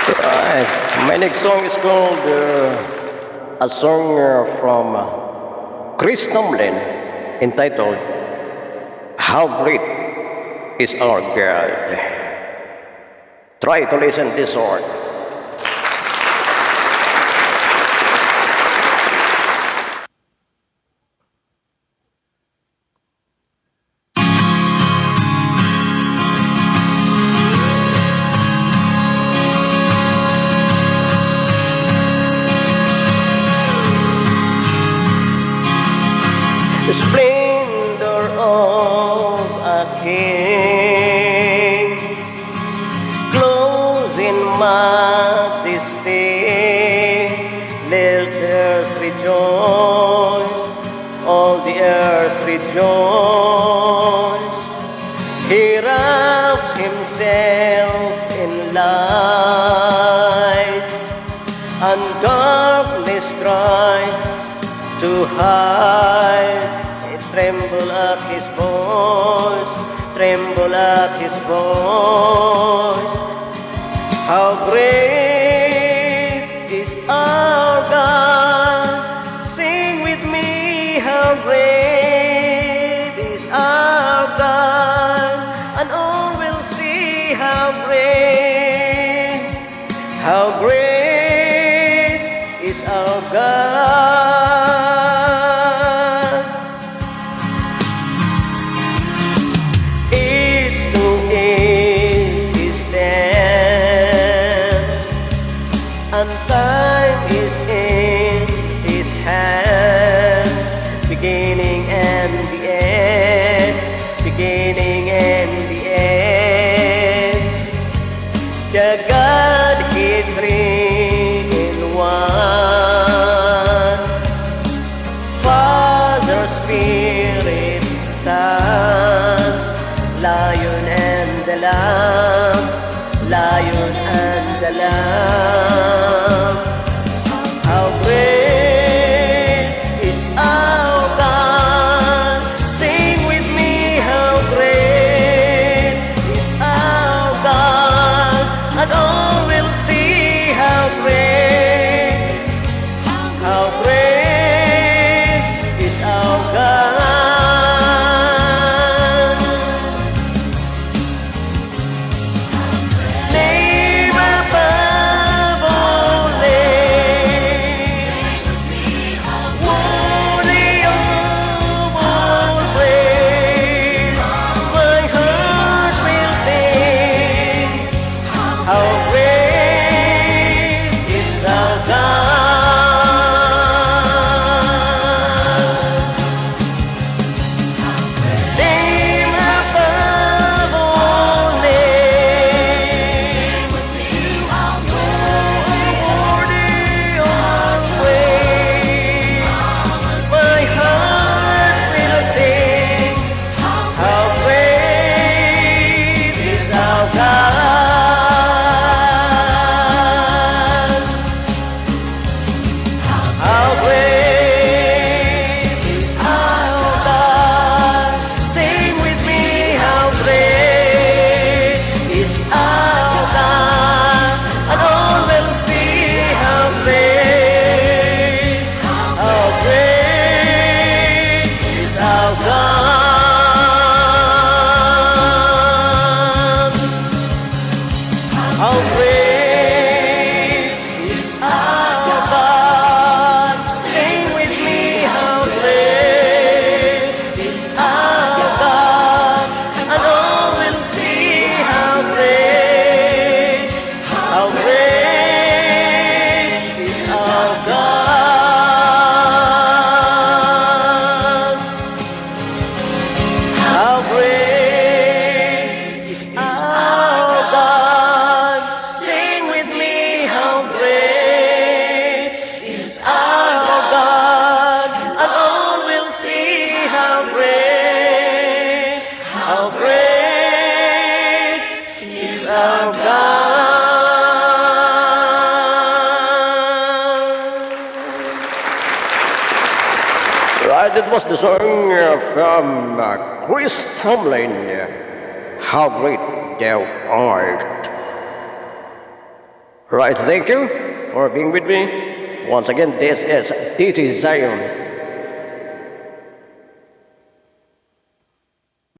My next song is called a song from Chris Tomlin entitled How Great is Our God. Try to listen this song. The splendor of a king, clothed in majesty, let earth rejoice, all the earth rejoice. He wraps himself in light, and darkness tries to hide. Tremble at his voice, tremble at his voice. How great is our God. Sing with me, how great is our God. And all will see how great is our God. And time is in his hands, beginning and the end, beginning and the end. The Godhead three in one, Father, Spirit, Son, Lion and the Lamb, Lion and the Lamb. How great is our God. Sing with me, how great is our God. And all will see how great is our God. How great is our God. Sing with me, how great is our God. And all will see how great is our God. How great is our God. Sing with me, how great is our God. And all will see how great is our God. Right, it was the song from Chris Tomlin, How Great Thou Art. Right, thank you for being with me. Once again, this is TT Zion